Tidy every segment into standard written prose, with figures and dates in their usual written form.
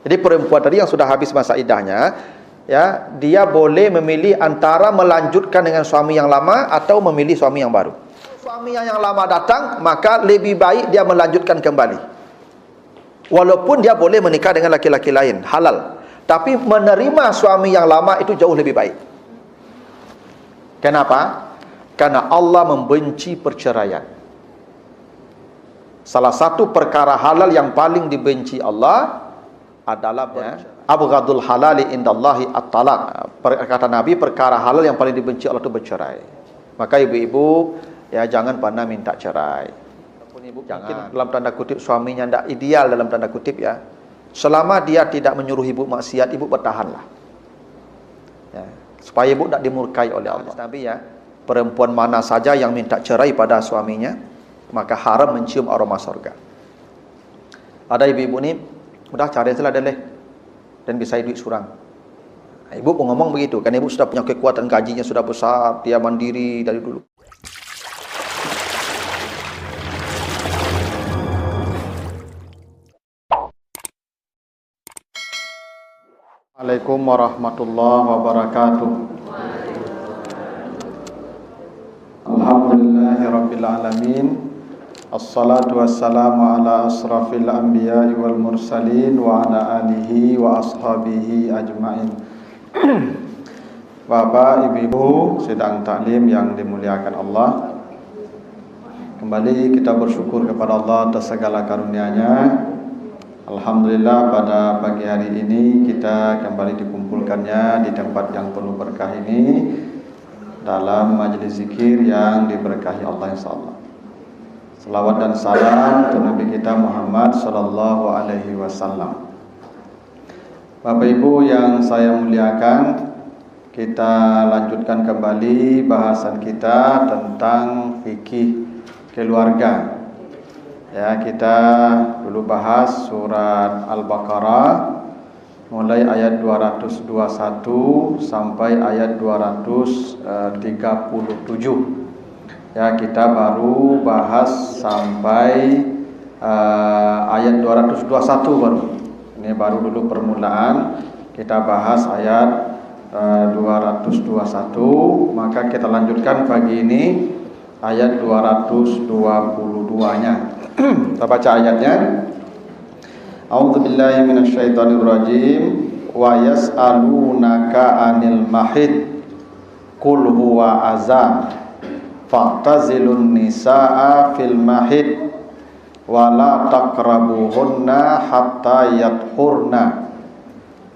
Jadi perempuan tadi yang sudah habis masa iddahnya, ya, dia boleh memilih antara melanjutkan dengan suami yang lama atau memilih suami yang baru. Suami yang lama datang, maka lebih baik dia melanjutkan kembali. Walaupun dia boleh menikah dengan laki-laki lain, halal. Tapi menerima suami yang lama itu jauh lebih baik. Kenapa? Karena Allah membenci perceraian. Salah satu perkara halal yang paling dibenci Allah adalah abghadul halali indallahi at-talaq. Kata Nabi, perkara halal yang paling dibenci Allah itu bercerai. Maka ibu-ibu, ya, jangan pernah minta cerai. Walaupun ibu jangan, dalam tanda kutip suaminya tidak ideal, dalam tanda kutip, ya, selama dia tidak menyuruh ibu maksiat, ibu bertahanlah, ya, supaya ibu tidak dimurkai oleh Allah. Nabi, ya, perempuan mana saja yang minta cerai pada suaminya, maka haram mencium aroma surga. Ada ibu-ibu ni, udah cari saja deh, dan bisa duit surang. Ibu pun ngomong begitu, kan ibu sudah punya kekuatan, gajinya sudah besar, dia mandiri dari dulu. Assalamualaikum warahmatullahi wabarakatuh. Alhamdulillahirabbil alamin. Assalatu wassalamu ala asrafil anbiya'i wal mursalin wa ala alihi wa ashabihi ajma'in. Bapak, ibu-ibu sedang taklim yang dimuliakan Allah, kembali kita bersyukur kepada Allah atas segala karunia-Nya. Alhamdulillah, pada pagi hari ini kita kembali dikumpulkannya di tempat yang penuh berkah ini, dalam majelis zikir yang diberkahi Allah insyaallah. Salawat dan salam untuk Nabi kita Muhammad sallallahu alaihi wasallam. Bapak Ibu yang saya muliakan, kita lanjutkan kembali bahasan kita tentang fikih keluarga. Ya, kita dulu bahas surat Al-Baqarah mulai ayat 221 sampai ayat 237. Ya, kita baru bahas sampai ayat 221 baru. Ini baru dulu permulaan. Kita bahas ayat 221, maka kita lanjutkan pagi ini ayat 222-nya. Kita baca ayatnya. A'udzubillahi minasyaitonirrajim. Wa yas'alunaka 'anil mahid qul huwa azan fa'tazilun nisaa fil mahid wa la taqrabuhunna hatta yathurna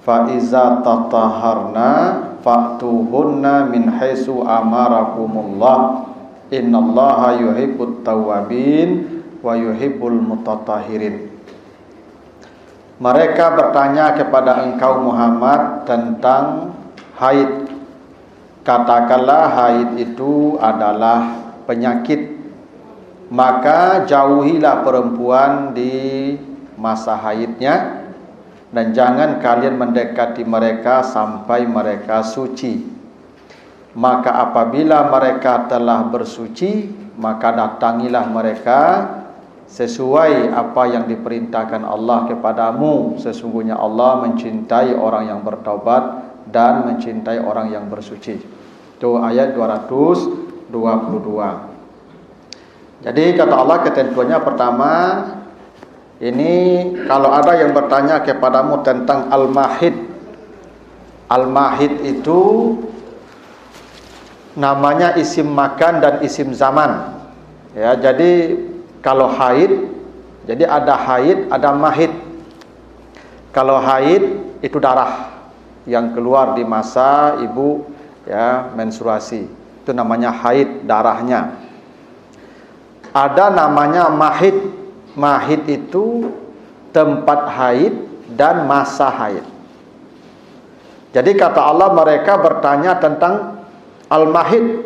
fa iza tatahharna fa'tuhunna min haitsu amarakumullah innallaha yuhibbut tawwabin wa yuhibbul mutatahhirin. Mereka bertanya kepada engkau Muhammad tentang haid. Katakanlah haid itu adalah penyakit, maka jauhilah perempuan di masa haidnya, dan jangan kalian mendekati mereka sampai mereka suci. Maka apabila mereka telah bersuci, maka datangilah mereka sesuai apa yang diperintahkan Allah kepadamu. Sesungguhnya Allah mencintai orang yang bertaubat dan mencintai orang yang bersuci. Itu ayat 222. Jadi kata Allah, ketentuannya pertama, ini kalau ada yang bertanya kepadamu tentang al-mahid. Al-mahid itu namanya isim makan dan isim zaman. Ya, jadi kalau haid, jadi ada haid, ada mahid. Kalau haid itu darah yang keluar di masa ibu, ya, menstruasi. Itu namanya haid, darahnya. Ada namanya mahid. Mahid itu tempat haid dan masa haid. Jadi kata Allah, mereka bertanya tentang al-mahid.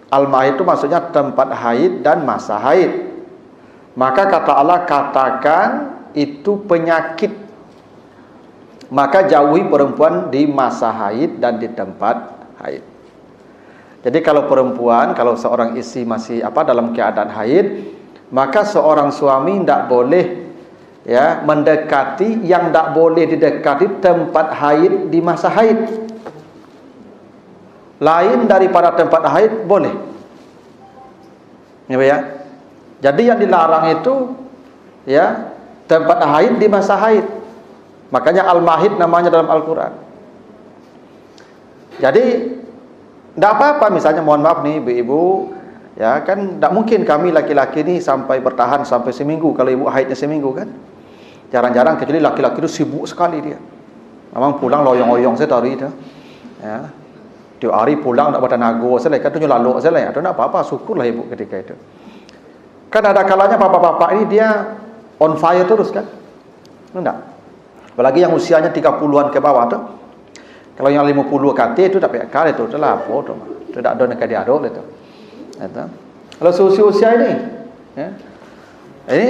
Al-mahid itu maksudnya tempat haid dan masa haid. Maka kata Allah, katakan itu penyakit. Maka jauhi perempuan di masa haid dan di tempat haid. Jadi kalau perempuan, kalau seorang istri masih dalam keadaan haid, maka seorang suami tidak boleh ya, mendekati yang tak boleh didekati tempat haid di masa haid. Lain daripada tempat haid boleh. Ya. Jadi yang dilarang itu ya tempat haid di masa haid. Makanya al-mahid namanya dalam Al-Qur'an. Jadi tidak apa-apa, misalnya mohon maaf nih ibu-ibu, ya kan tidak mungkin kami laki-laki ini sampai bertahan sampai seminggu. Kalau ibu haidnya seminggu kan jarang-jarang, kecuali laki-laki itu sibuk sekali dia. Memang pulang loyong-loyong saya tadi itu. Ya. Tiap hari pulang nak bertenaga selai, katanya lalu selai. Atau nak apa-apa, syukurlah ibu ketika itu. Kan ada kalanya bapak-bapak ini dia on fire terus kan? Enggak. Apalagi yang usianya 30-an ke bawah tuh. Kalau yang 50 KT itu tak payah kali itu telah apa tu. Tidak ada nak dia adol itu. Kalau usia-usia ini ya. Ini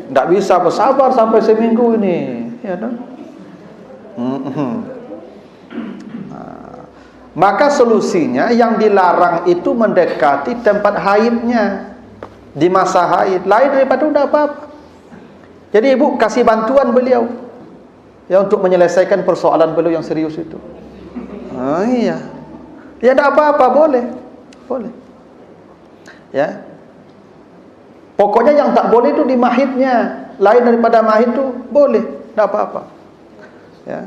tidak bisa bersabar sampai seminggu ini, ya kan? Maka solusinya yang dilarang itu mendekati tempat haidnya di masa haid. Lain daripada itu tidak apa-apa. Jadi ibu kasih bantuan beliau ya untuk menyelesaikan persoalan beliau yang serius itu. Iya. Ya tidak apa-apa, boleh. Boleh. Ya. Pokoknya yang tak boleh itu di mahidnya. Lain daripada mahid itu boleh, tidak apa-apa. Ya.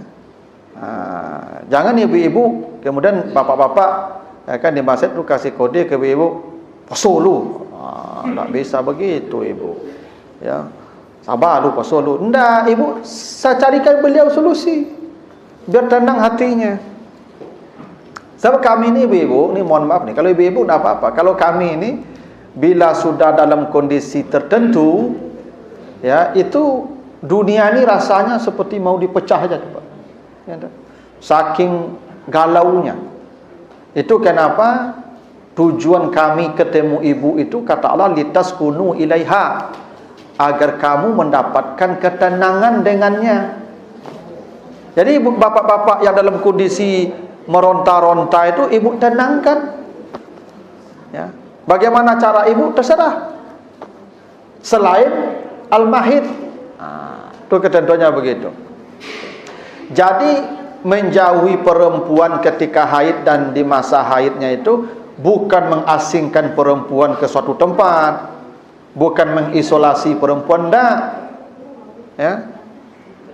Jangan ibu-ibu kemudian bapak-bapak ya kan di masjid tu kasih kode ke ibu-ibu puasa lu. Tak bisa begitu ibu. Ya. Sabar lu puasa lu. Enggak, ibu saya carikan beliau solusi biar tenang hatinya. Sebab kami ini ibu-ibu, ni mohon maaf nih, kalau ibu-ibu tak apa-apa. Kalau kami ini bila sudah dalam kondisi tertentu ya, itu dunia ini rasanya seperti mau dipecah saja Pak. Ya, saking galaunya. Itu kenapa tujuan kami ketemu ibu itu kata Allah litaskunu ilaiha, agar kamu mendapatkan ketenangan dengannya. Jadi ibu bapak-bapak yang dalam kondisi meronta-ronta itu ibu tenangkan. Ya. Bagaimana cara ibu terserah. Selain al-mahid. Itu ketentuannya begitu. Jadi menjauhi perempuan ketika haid dan di masa haidnya itu bukan mengasingkan perempuan ke suatu tempat, bukan mengisolasi perempuan, enggak. Ya.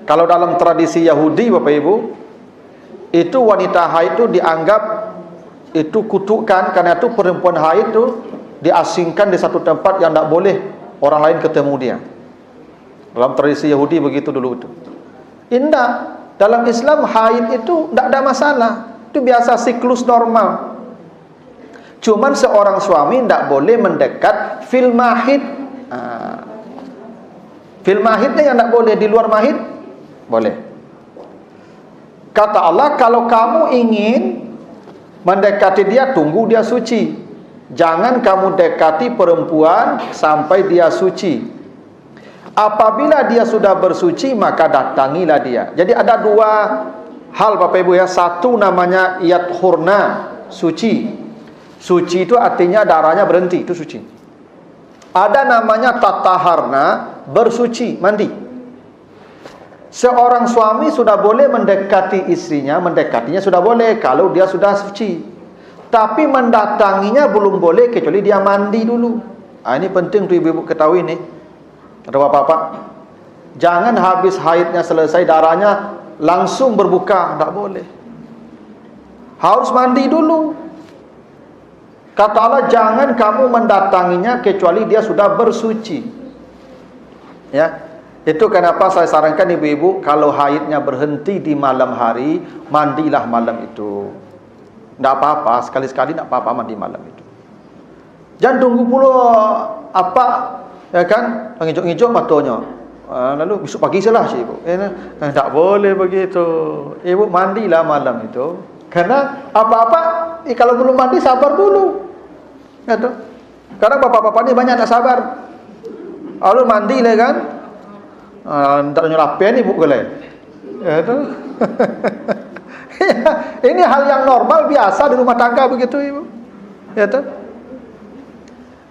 Kalau dalam tradisi Yahudi Bapak Ibu, itu wanita haid itu dianggap itu kutukan, karena itu perempuan haid itu diasingkan di satu tempat yang tidak boleh orang lain ketemu dia. Dalam tradisi Yahudi begitu dulu itu. Indah. Dalam Islam haid itu tidak ada masalah. Itu biasa siklus normal. Cuman seorang suami tidak boleh mendekat fil mahid. Fil mahidnya yang tidak boleh, di luar mahid boleh. Kata Allah, kalau kamu ingin mendekati dia, tunggu dia suci. Jangan kamu dekati perempuan sampai dia suci. Apabila dia sudah bersuci, maka datangilah dia. Jadi ada dua hal Bapak Ibu ya. Satu namanya yathurna, suci. Suci itu artinya darahnya berhenti, itu suci. Ada namanya tataharna, bersuci, mandi. Seorang suami sudah boleh mendekati istrinya, mendekatinya sudah boleh kalau dia sudah suci. Tapi mendatanginya belum boleh kecuali dia mandi dulu. Ini penting untuk ibu-ibu ketahui nih. Ada bapak-bapak, jangan habis haidnya selesai darahnya langsung berbuka, tidak boleh. Harus mandi dulu. Kata Allah, jangan kamu mendatanginya kecuali dia sudah bersuci. Ya, itu kenapa saya sarankan ibu-ibu kalau haidnya berhenti di malam hari, mandilah malam itu. Tidak apa-apa, sekali-sekali tidak apa-apa mandi malam itu. Jangan tunggu pula apa, ya kan, ngijok-ngijok matanya. Lalu besok pagi salah si ibu. Tak boleh begitu. Ibu mandilah malam itu. Karena apa-apa, kalau belum mandi sabar dulu. Gitu. Karena bapak-bapak ini banyak tak sabar. Lalu mandi lah kan. Tak nyelapian ibu boleh. Gitu. Ini hal yang normal biasa di rumah tangga begitu ibu. Gitu.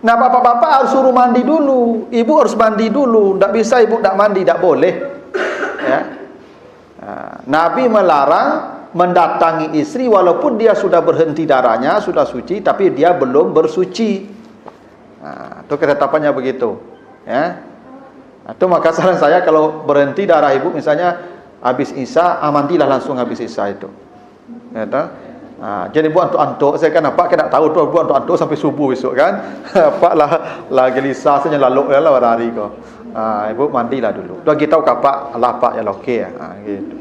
Nah, bapak-bapak harus suruh mandi dulu. Ibu harus mandi dulu. Tak bisa ibu tak mandi, tak boleh. Ya. Nabi melarang mendatangi istri walaupun dia sudah berhenti darahnya, sudah suci, tapi dia belum bersuci. Itu ketetapannya begitu. Ya. Itu maka saran saya kalau berhenti darah ibu, misalnya habis Isya, mandilah langsung habis Isya itu. Ya, jadi buat antuk-antuk, saya kan apa kena tahu tu buat antuk-antuk sampai subuh besok kan. Apa lah gelisah saja lalu lah hari kau. Ibu mandilah dulu. Bagi tahu kapak Allah pak ya okey ya. Gitu.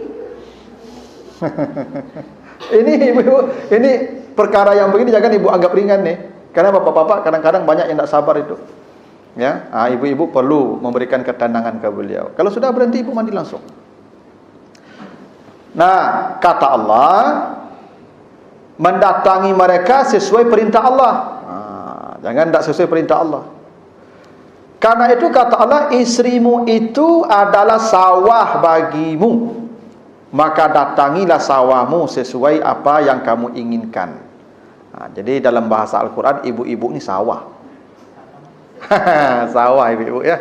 ini perkara yang begini jangan ibu anggap ringan nih. Karena bapak-bapak kadang-kadang banyak yang tak sabar itu. Ya, ibu-ibu perlu memberikan ketenangan ke beliau. Kalau sudah berhenti ibu mandi langsung. Nah, kata Allah, mendatangi mereka sesuai perintah Allah. Jangan tak sesuai perintah Allah. Karena itu kata Allah, istrimu itu adalah sawah bagimu. Maka datangilah sawahmu sesuai apa yang kamu inginkan. Jadi dalam bahasa Al-Quran, ibu-ibu ni sawah. Sawah ibu-ibu ya.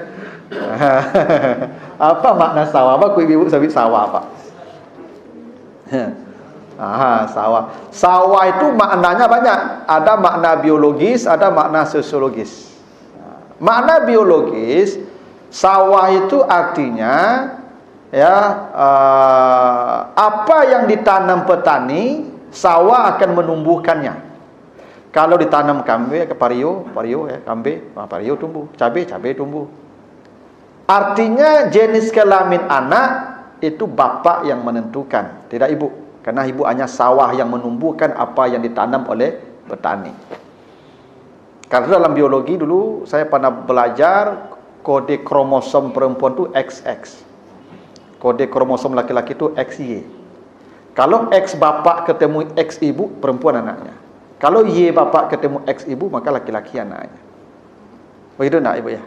Apa makna sawah? Apa ibu-ibu sebut sawah apa? Sawah. Sawah itu maknanya banyak. Ada makna biologis, ada makna sosiologis. Makna biologis, sawah itu artinya ya apa yang ditanam petani, sawah akan menumbuhkannya. Kalau ditanam kambe ke pario ya, kambe, pario tumbuh, cabai tumbuh. Artinya jenis kelamin anak itu bapak yang menentukan, tidak ibu. Karena ibu hanya sawah yang menumbuhkan apa yang ditanam oleh petani. Karena dalam biologi dulu saya pernah belajar kode kromosom perempuan itu XX. Kode kromosom laki-laki itu XY. Kalau X bapak ketemu X ibu, perempuan anaknya. Kalau Y bapak ketemu X ibu, maka laki-laki anaknya. Begitu nak ibu ya?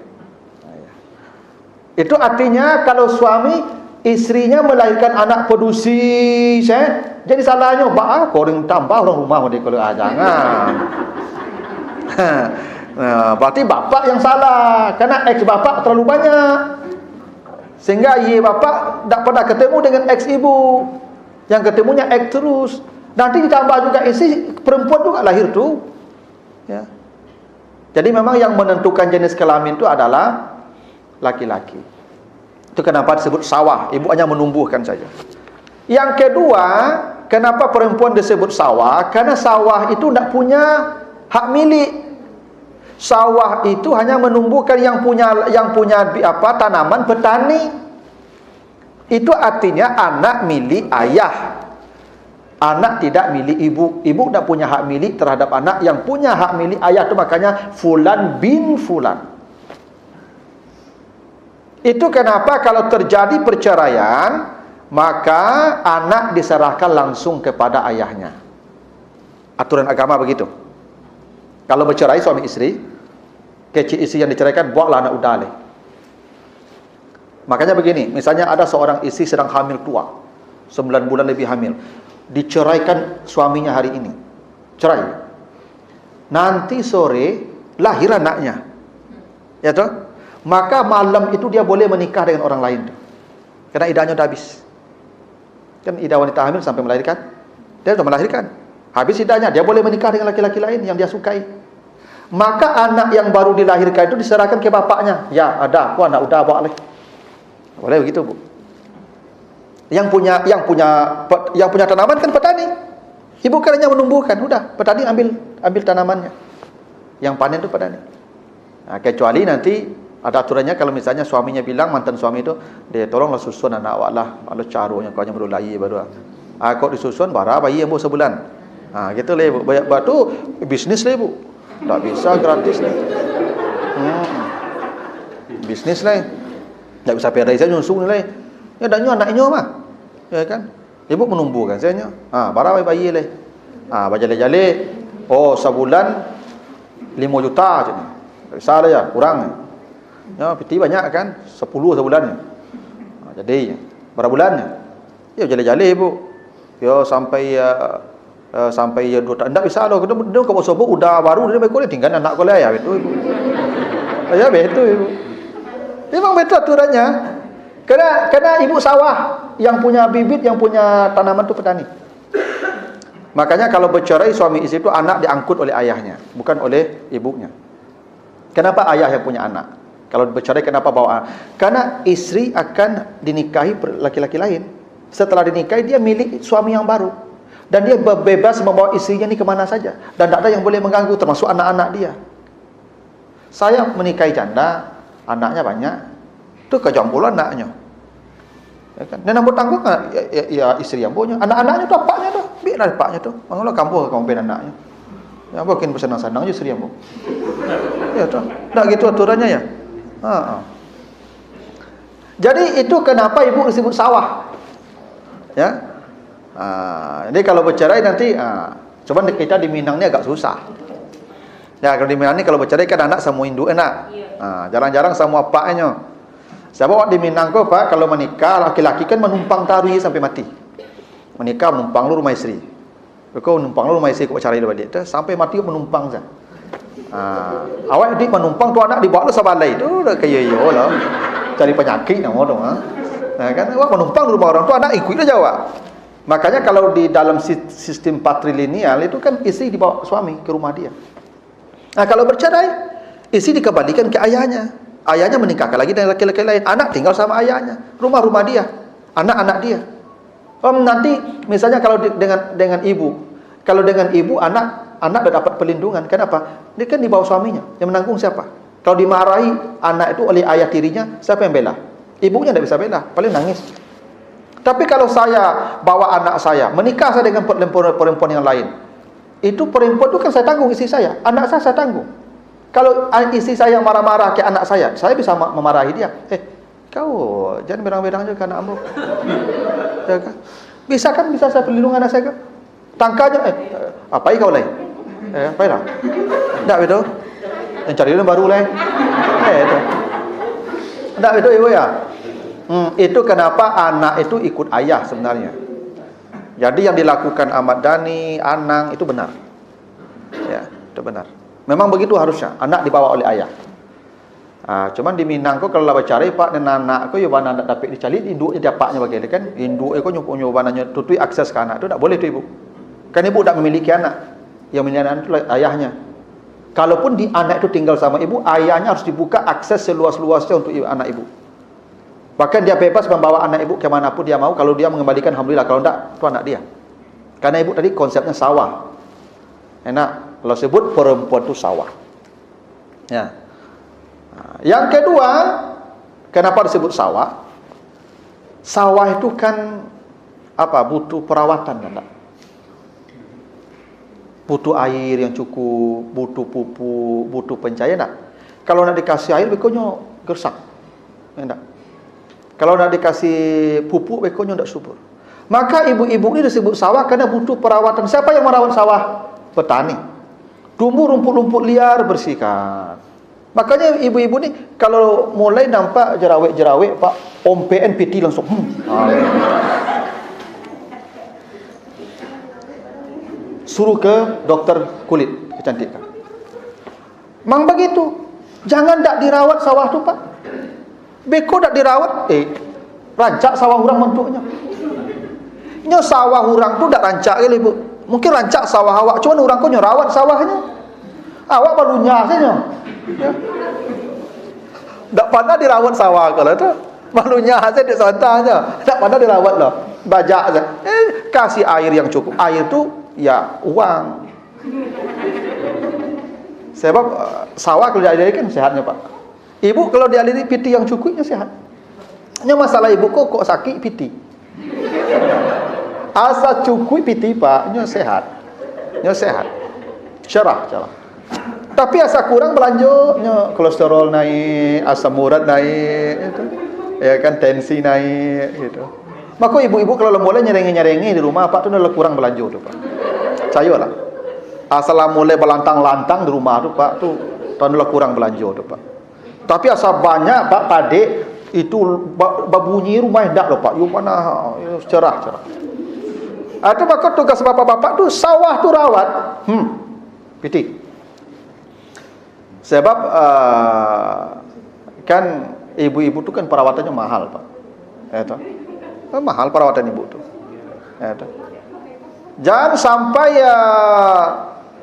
Itu artinya kalau suami istrinya melahirkan anak pedusi, jadi salahnya koring tambah orang rumah dia kalau jangan. Nah, berarti bapak yang salah karena X bapak terlalu banyak. Sehingga Y bapak tak pernah ketemu dengan X ibu. Yang ketemunya X terus. Nanti ditambah juga istri perempuan juga lahir tu. Ya. Jadi memang yang menentukan jenis kelamin itu adalah laki-laki. Itu kenapa disebut sawah. Ibu hanya menumbuhkan saja. Yang kedua, kenapa perempuan disebut sawah? Karena sawah itu tidak punya hak milik. Sawah itu hanya menumbuhkan yang punya tanaman petani. Itu artinya anak milik ayah. Anak tidak milik ibu. Ibu tidak punya hak milik terhadap anak. Yang punya hak milik ayah itu makanya fulan bin fulan. Itu kenapa kalau terjadi perceraian, maka anak diserahkan langsung kepada ayahnya. Aturan agama begitu. Kalau bercerai suami istri, kecil istri yang diceraikan, bawalah anak udale. Makanya begini, misalnya ada seorang istri sedang hamil tua, 9 bulan lebih hamil, diceraikan suaminya hari ini, cerai. Nanti sore lahir anaknya, ya toh? Maka malam itu dia boleh menikah dengan orang lain, karena idahnya sudah habis. Kan idah wanita hamil sampai melahirkan, dia sudah melahirkan. Habis idahnya, dia boleh menikah dengan laki-laki lain yang dia sukai. Maka anak yang baru dilahirkan itu diserahkan ke bapaknya. Ya, ada, aku anak udah bawa lagi. Boleh begitu, Bu. Yang punya tanaman kan petani. Ibu kan hanya menumbuhkan, udah, petani ambil tanamannya. Yang panen itu petani. Nah, kecuali nanti ada aturannya kalau misalnya suaminya bilang, mantan suami itu, dia tolonglah susun anak awak lah, malu carunya kau hanya baru lahir baru. Kau disusun bara bayi yang baru sebulan. Gitu lah ibu. Batu bisnis lah ibu. Tak bisa gratis lah. Bisnis lah. Tak bisa pedai saya nyusun lah. Ya dan anaknya mah. Ya kan? Ibu menumbuhkan saya nya. Bara bayi lah. Bajale-jale. Oh, sebulan 5 juta je. Tak bisa lah ya, kurang. Ya, piti banyak kan? 10 sebulannya. Jadi berapa bulannya? Ya jale-jale ibu. Ya sampai sampai ya 2 tahun. Ndak bisa loh. Dia kau sobo udah baru dia bekol tinggal anak kau ya itu. Ya betul ibu. Memang betul aturannya. Karena ibu sawah yang punya bibit, yang punya tanaman itu petani. Makanya kalau bercerai suami istri itu anak diangkut oleh ayahnya, bukan oleh ibunya. Kenapa ayah yang punya anak? Kalau bercerai kenapa bawa anak? Karena istri akan dinikahi laki-laki lain. Setelah dinikahi dia milik suami yang baru. Dan dia bebas membawa istrinya ini kemana saja. Dan tidak ada yang boleh mengganggu, termasuk anak-anak dia. Saya menikahi janda, anaknya banyak. Itu kejam pula anaknya. Ya kan? Dan nombor tanggung kan ya istri yang punya. Anak-anaknya tu apaknya tu. Biarlah apaknya tu. Mangala kampung ben anaknya. Ya mungkin bersenang-senang je istri yang punya. Ya tu. Tak gitu aturannya ya. Jadi itu kenapa ibu disebut sawah. Ya. Jadi kalau bercerai nanti cuman kita di Minang ni agak susah. Ya kalau di Minang ni kalau bercerai kan anak semua induk enak. Jarang-jarang semua apaknya. Sebab di Minang kau Pak, kalau menikah laki-laki kan menumpang tarui sampai mati. Menikah menumpang lu rumah isteri. Kau menumpang lu rumah isteri kau cari balik tu sampai mati kau menumpang saja. Awak di menumpang tu anak dibawa lu sabalai tu dah kayak yo lah. Cari penyakit nama tu kan awak menumpang di rumah orang tu anak ikut dah jawab. Makanya kalau di dalam sistem patrilineal itu kan isteri dibawa suami ke rumah dia. Kalau bercerai, isteri dikembalikan ke ayahnya. Ayahnya menikahkan lagi dengan laki-laki lain. Anak tinggal sama ayahnya. Rumah-rumah dia. Anak-anak dia. Nanti misalnya kalau dengan ibu. Kalau dengan ibu, anak dah dapat perlindungan. Kenapa? Dia kan dibawa suaminya. Yang menanggung siapa? Kalau dimarahi anak itu oleh ayah tirinya, siapa yang bela? Ibunya tidak bisa bela. Paling nangis. Tapi kalau saya bawa anak saya, menikah saya dengan perempuan yang lain. Itu perempuan itu kan saya tanggung istri saya. Anak saya tanggung. Kalau istri saya marah-marah ke anak saya bisa memarahi dia. Kau jangan berang-berang je ke anakmu. Ya kan? Bisa saya perlindungan anak saya kan? Tangkanya, apa kau lain? Apa lah? Tak betul? Yang cari yang baru lain. Itu. Tak betul ibu ya? Itu kenapa anak itu ikut ayah sebenarnya. Jadi yang dilakukan Ahmad Dhani, Anang itu benar. Ya, itu benar. Memang begitu harusnya, anak dibawa oleh ayah. Cuman di Minang kau kalau bercerai Pak dan anak kau ya bana nak dapat dicari induknya diapaknya bagaimana kan? Induk kau nyobananya tutui akses ke anak tu tak boleh tu ibu. Kan ibu tak memiliki anak. Yang memiliki anak itu ayahnya. Kalaupun di anak itu tinggal sama ibu, ayahnya harus dibuka akses seluas-luasnya untuk anak ibu. Bahkan dia bebas membawa anak ibu ke mana pun dia mau. Kalau dia mengembalikan alhamdulillah, kalau tidak itu anak dia. Karena ibu tadi konsepnya sawah. Enak. Kalau sebut perempuan itu sawah. Ya. Yang kedua, kenapa disebut sawah? Sawah itu kan butuh perawatan kan? Butuh air yang cukup, butuh pupuk, butuh pencahayaan. Kalau nak dikasih air, bekonya gersak. Enggak. Kalau nak dikasih pupuk, bekonya tidak subur. Maka ibu-ibu ini disebut sawah karena butuh perawatan. Siapa yang merawat sawah? Petani. Tumbuh rumput-rumput liar bersihkan. Makanya ibu-ibu ni kalau mulai nampak jerawat-jerawat Pak, OMPN PT langsung. Suruh ke dokter kulit kecantikan. Mang begitu. Jangan tak dirawat sawah tu Pak. Beko tak dirawat, rancak sawah orang bentuknya. Nyo sawah orang tu tak rancak kali Bu. Mungkin rancak sawah awak, cuma orang kau nyorawat sawahnya. Awak barunya saja. Ya. Tak pandai dirawat sawah kalau tu. Barunya saja di santai saja. Tak pandai dirawat lah. Bajak saja. Kasih air yang cukup. Air tu ya uang. Sebab sawah kalau dialiri kan sehatnya Pak. Ibu kalau dialiri piti yang cukupnya sehat. Ini masalah ibu kok sakit piti. Asa cukup piti Pak, nyo sehat. Nyo sehat. Cerah. Tapi asa kurang belanja, nyo kolesterol naik, asam urat naik itu. Ya kan tensi naik gitu. Maka ibu-ibu kalau mulai nyerengi di rumah Pak tu nak kurang belanja tu Pak. Cayolah. Asal mulai belantang-lantang di rumah tu Pak tu tahun kurang belanja tu Pak. Tapi asal banyak Pak padik itu babunyi rumah dak loh Pak. Yo mana cerah. Itu maka tugas bapak-bapak tu sawah tu rawat. Piti. Sebab kan ibu-ibu tu kan perawatannya mahal, Pak. Itu. Mahal perawatan ibu tu. Itu. Jangan sampai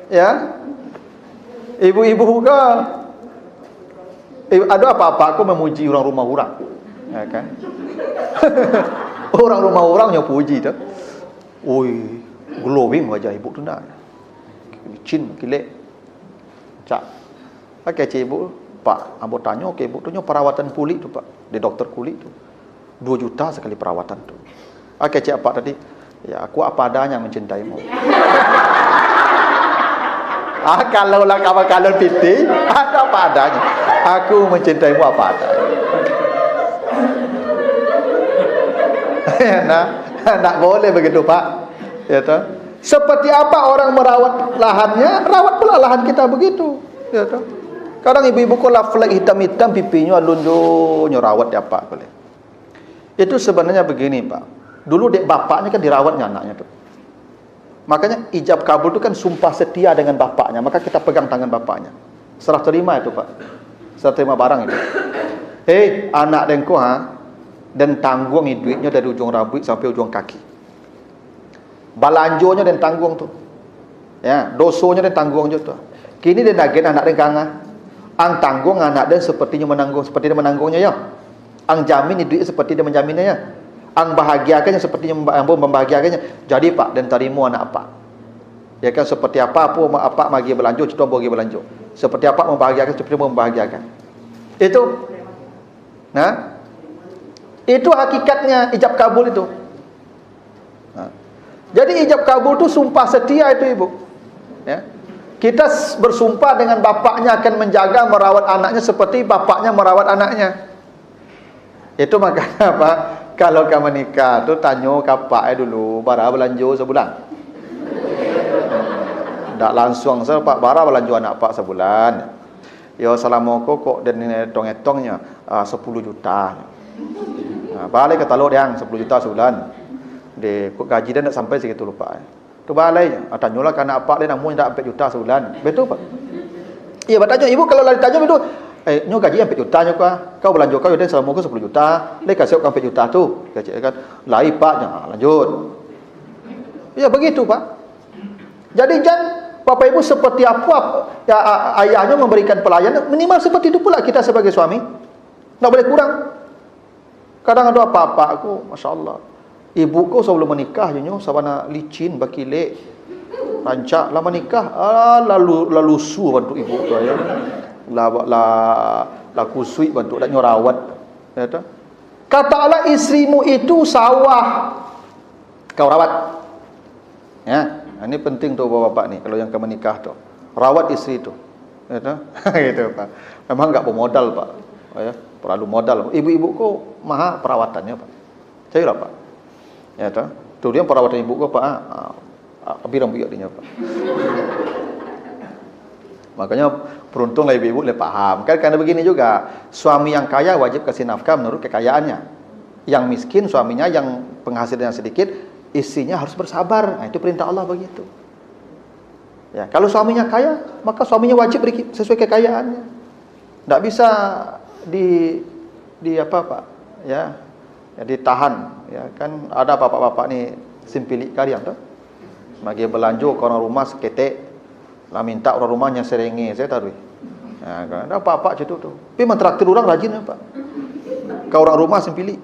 ya ibu-ibu ke ada apa-apa aku memuji orang rumah orang. Ya kan? Orang rumah orang yang puji tu. Oi, glowing wajah ibu tu nak. Licin, kilek. Cak. Pakai cik ibu, Pak, ambo tanya ke ibu tu perawatan kulit tu, Pak. Di dokter kulit tu. 2 juta sekali perawatan tu. Pakai cik apa tadi? Ya, aku apa adanya mencintaimu. Kalau lah kalau piti, ada apa adanya. Aku mencintaimu apa adanya. Nak boleh begitu, Pak. Ya toh. Seperti apa orang merawat lahannya, rawat pula lahan kita begitu. Ya toh. Kadang ibu-ibu kalau flek hitam-hitam pipinya alunjo rawat dia apa boleh. Itu sebenarnya begini, Pak. Dulu dek bapaknya kan dirawatnya anaknya tuh. Makanya ijab kabul itu kan sumpah setia dengan bapaknya. Maka kita pegang tangan bapaknya. Serah terima itu, Pak. Serah terima barang itu. Hei, anak dengku dan tanggung duitnya dari ujung rambut sampai ujung kaki. Balanjonya dan tanggung tuh. Ya, dosonya dan tanggung tuh. Kini dia nagen anak dengkang. Ang tanggung anak dan sepertinya menanggung seperti dia menanggungnya ya. Ang jamin duit seperti dia menjaminnya ya. Ang bahagiakannya sepertinya membahagiakannya. Jadi Pak dan tarimu anak apa? Ya kan seperti apa bagi belanjo, kita bagi belanjo. Seperti apa membahagiakan, seperti membahagiakan. Itu. Nah, itu hakikatnya ijab kabul itu. Nah. Jadi ijab kabul itu sumpah setia itu ibu. Ya. Kita bersumpah dengan bapaknya akan menjaga, merawat anaknya seperti bapaknya merawat anaknya. Itu makanya Pak, kalau kamu nikah tu tanya kapak dulu, bara belanjo sebulan. Tak langsung saya Pak, bara belanjo anak Pak sebulan. Ya salamualaikum kok dan etong-etongnya 10 juta. Balik ke taluk yang 10 juta sebulan. Dia kok gaji dia tak sampai segitu lupa. Tu balik. Tanyalah kan anak Pak dia namun tak 4 juta sebulan. Betul Pak? Iya, bertanya ibu kalau lari tanya itu nyo gaji 4 juta nyo kau belanja kau dan selama 10 juta, le kasih kau 4 juta tu. Gaji kan lai Pak jangan lanjut. Ya begitu Pak. Jadi jangan Bapak Ibu seperti apa ya, ayahnya memberikan pelayanan minimal seperti itu pula kita sebagai suami. Tak boleh kurang. Kadang ada apa-apa aku, masya-Allah. Ibuku sebelum menikah nyo sabana licin bakile. Rancak lama nikah lalu su bantu ibu tu ya. La kusui bantu dak nyorawat. Ya tu. Kata Allah istrimu itu sawah. Kau rawat. Ya, ini penting tu bapak-bapak ni kalau yang akan menikah tu. Rawat istri tu. Ya tu. Gitu Pak. Memang enggak bermodal Pak. Ya, perlu modal. Ibu-ibuku maha perawatannya Pak. Cairlah Pak. Ya tu. Tu dia perawatan ibuku Pak. Abirang buyuk dia Pak. Makanya beruntunglah ibu-ibu boleh paham. Kan karena begini juga, suami yang kaya wajib kasih nafkah menurut kekayaannya. Yang miskin suaminya yang penghasilannya sedikit, istrinya harus bersabar. Nah, itu perintah Allah begitu. Ya, kalau suaminya kaya, maka suaminya wajib beri sesuai kekayaannya. Tidak bisa di apa Pak? Ya, ditahan. Ya, kan ada bapak-bapak ni simpilik kalian tu. Bagi belanjo ke orang rumah seketek, lah minta orang rumahnya serengi, saya taruh. Ya, kan ada apa-apa macam tu. Tapi mentraktir orang rajin Pak. Ke orang rumah sempili.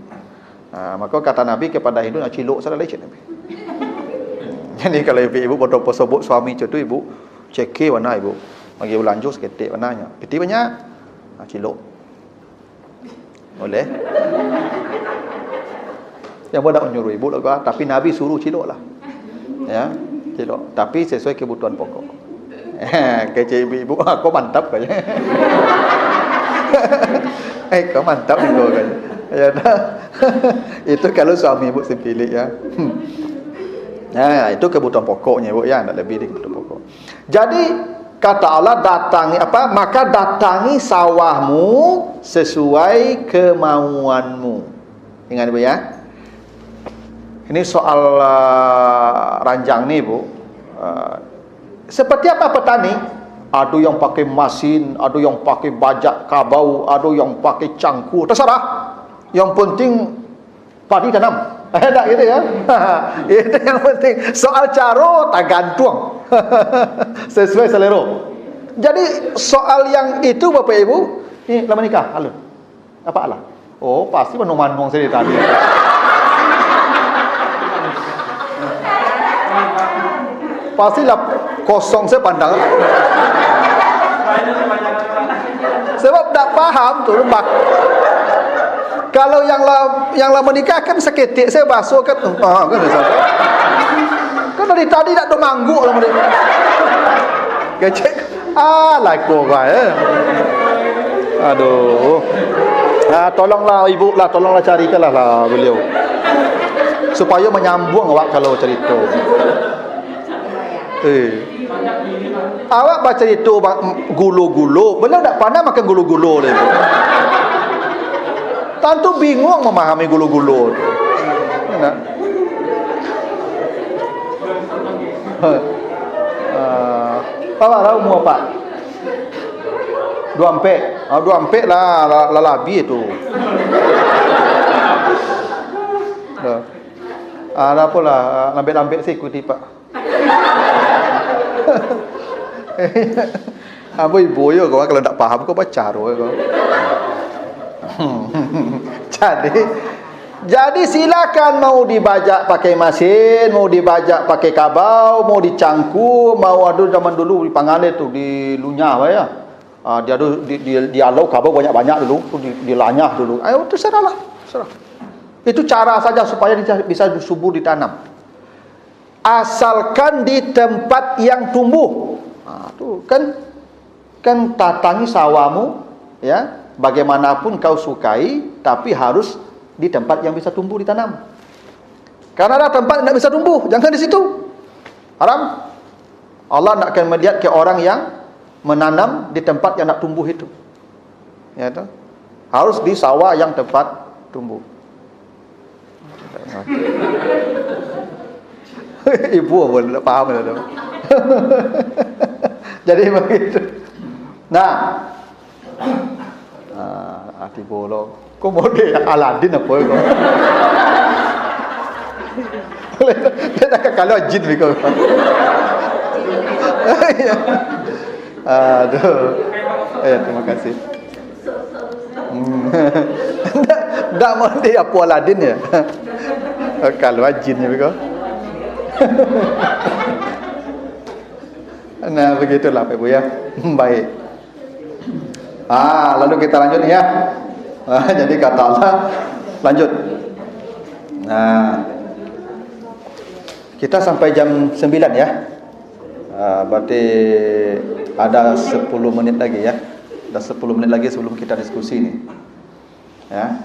Maka kata Nabi kepada Hindu nak cilok salah lecet Nabi. Jadi kalau ibu bodoh posobok suami macam tu ibu cek mana ibu. Bagi belanjo seketek mananya. Piti banyak. Cilok. Boleh. Yang boleh menyuruh ibu lah, tapi Nabi suruh cilok lah. Ya, cilok. Tapi sesuai kebutuhan pokok. Kece ibu-ibu, kau mantap kayaknya. Kau mantap itu kayaknya. Ya, itu kalau suami ibu sempilih ya. Nah, itu kebutuhan pokoknya ibu ya, tidak lebih dari kebutuhan pokok. Jadi kata Allah datangi apa? Maka datangi sawahmu sesuai kemauanmu. Ingat ibu ya. Ini soal ranjang nih Bu. Seperti apa petani? Ada yang pakai mesin, ada yang pakai bajak kabau, ada yang pakai cangkul, terserah. Yang penting padi tanam. Tak gitu ya. Itu yang penting. Soal cara tak gantung. Sesuai selera. Jadi soal yang itu Bapak Ibu, ni lama nikah, halo. Apa lah? Oh, pasti manung-manung saya tadi. Pastilah kosong saya pandang. Sebab tak paham tu mak. Kalau yang lama nikah kan seketik saya basuh kan. Kan bisa. Kan dari tadi tak ada mangguk lah mereka. Kecek. Laku ya. Aduh. Tolonglah ibu lah, tolonglah carikanlah beliau. Supaya menyambung awak kalau cerita. Awak baca itu gulu-gulu, beliau tak pandai makan gulu-gulu dia. Tentu bingung memahami gulu-gulu. Nah. Awak tahu mau apa? 2 ampek. 2 ampek lah labi itu. Ada apalah lambat-lambat saya ikuti Pak. Apa ibu yo kau kalau tak paham kau baca roh kau. Jadi silakan mau dibajak pakai mesin, mau dibajak pakai kabau, mau dicangku, mau ada zaman dulu di Pangalet tu di Lunyah ya. Dia ada di alau kabau banyak-banyak dulu, tu dilanyah dulu. Ayo terserahlah, terserah. Itu cara saja supaya bisa subur ditanam. Asalkan di tempat yang tumbuh. Tu kan tatangi sawamu ya, bagaimanapun kau sukai, tapi harus di tempat yang bisa tumbuh ditanam. Karena ada tempat yang tidak bisa tumbuh, jangan di situ. Haram. Allah nak akan melihat ke orang yang menanam di tempat yang nak tumbuh itu. Ya tu. Harus di sawah yang tempat tumbuh. Ibu pun tak faham dah. Jadi begitu. Nah, hati bolong. Kau model Aladin apa kau? Dia tak kalau jin kau. Aduh. Terima kasih. Tak model apa Aladin ya? Kalau jin kau. Nah, begitulah Pak Ibu ya. Baik. Lalu kita lanjut ya. Jadi kata Allah, lanjut. Nah, kita sampai jam 9 ya. Berarti ada 10 menit lagi ya. Ada 10 menit lagi sebelum kita diskusi ini. Ya.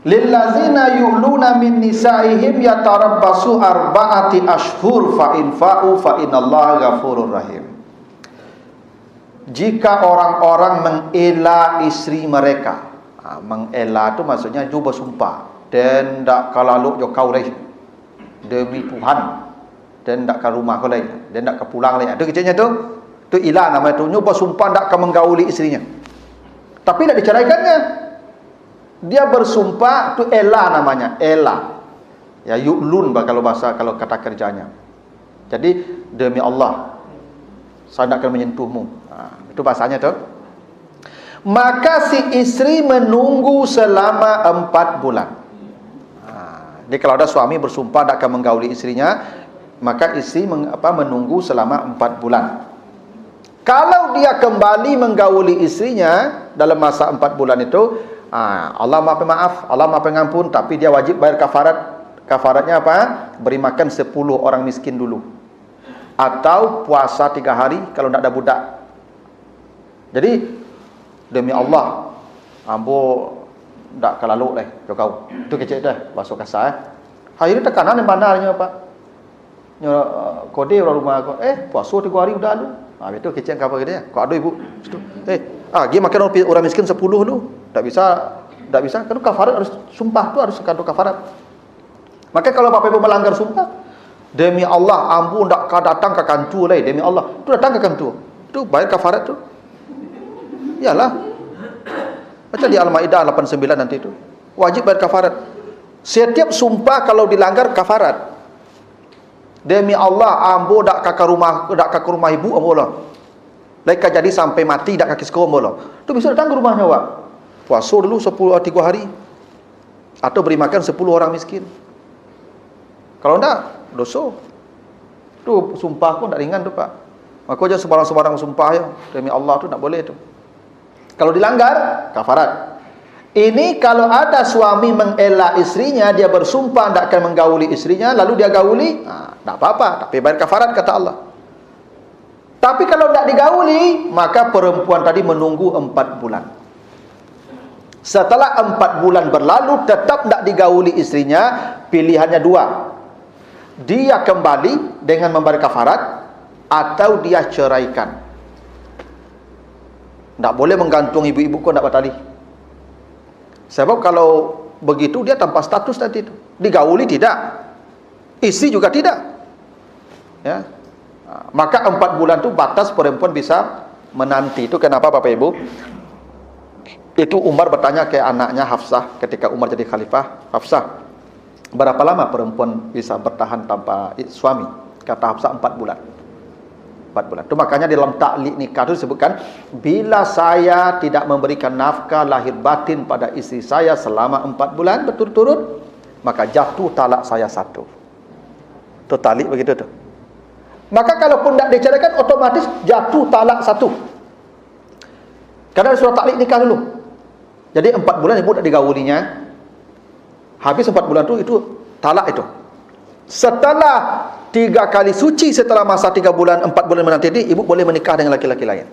Lillazina yu'luna min nisaihim yatarabbasu arba'ati ashhur fa in fa'u fa innallaha ghafurur rahim. Jika orang-orang mengela istri mereka, mengela itu maksudnya juga bersumpah dan tak kalaluk jo kau lagi demi Tuhan dan tak ke rumah kau lagi dan tak ke pulang lagi. Itu kecilnya tu ilah nama itu nyoba sumpah tak ke menggauli istrinya. Tapi tak diceraikannya. Dia bersumpah tu ela namanya, ela. Ya yu'lun kalau kata kerjanya. Jadi demi Allah saya tak akan menyentuhmu. Itu bahasanya tu. Maka si istri menunggu selama 4 bulan. Jadi kalau ada suami bersumpah tak akan menggauli istrinya, maka istri menunggu selama 4 bulan. Kalau dia kembali menggauli istrinya dalam masa 4 bulan itu, Allah Maha Pemaaf, Allah Maha Pengampun, tapi dia wajib bayar kafarat. Kafaratnya apa? Beri makan 10 orang miskin dulu. Atau puasa 3 hari kalau tidak ada budak. Jadi demi Allah, ambo tak kalaluk leh kau. Itu kecil dah, bahasa kasar. Hari ini tekanan yang bandarnya Pak. Kode orang rumah aku, puasa 3 hari udah lu. Itu kecil apa dia? Kau ada ibu. Situ. Dia makan orang miskin 10 dulu. Tak bisa. Kan kafarat harus sumpah tu harus kado kafarat. Maka kalau Bapak Ibu melanggar sumpah, demi Allah, ambu ndak datang ke kantor lagi, demi Allah, tu datang ke kantor. Tu bayar kafarat tu. Iyalah. Baca di Al-Maidah 89 nanti itu. Wajib bayar kafarat. Setiap sumpah kalau dilanggar kafarat. Demi Allah, ambo dak ke rumah ibu ambo lah. Leka jadi sampai mati dak kaki sekolah ambo lah. Tu bisa datang ke rumahnya, Wak. Puasa dulu 3 hari. Atau beri makan 10 orang miskin. Kalau enggak, dosa. Tu sumpah pun tak ringan tu, Pak. Maka jangan sembarang-sembarang sumpah ya. Demi Allah tu tak boleh tu. Kalau dilanggar, kafarat. Ini kalau ada suami mengelak istrinya, dia bersumpah tidak akan menggauli istrinya, lalu dia gauli, tak apa-apa, tapi bayar kafarat kata Allah. Tapi kalau tidak digauli, maka perempuan tadi menunggu 4 bulan. Setelah 4 bulan berlalu, tetap tidak digauli istrinya, pilihannya 2. Dia kembali dengan membayar kafarat, atau dia ceraikan. Tak boleh menggantung ibu-ibu kau nak batali. Sebab kalau begitu dia tanpa status nanti itu. Digauli tidak. Istri juga tidak. Ya. Maka 4 bulan itu batas perempuan bisa menanti. Itu kenapa Bapak Ibu? Itu Umar bertanya ke anaknya Hafsah ketika Umar jadi khalifah. Hafsah, berapa lama perempuan bisa bertahan tanpa suami? Kata Hafsah 4 bulan. 4 bulan. Itu makanya dalam taklid nikah itu disebutkan, bila saya tidak memberikan nafkah lahir batin pada istri saya selama 4 bulan berturut-turut, maka jatuh talak saya 1. Itu taklid begitu tu. Maka kalaupun tidak diceraikan, otomatis jatuh talak 1. Karena surat taklid nikah dulu. Jadi 4 bulan ibu tak digaulinya. Habis 4 bulan itu talak itu. Setelah 3 kali suci, setelah masa 3 bulan 4 bulan menanti ini, ibu boleh menikah dengan laki-laki lain.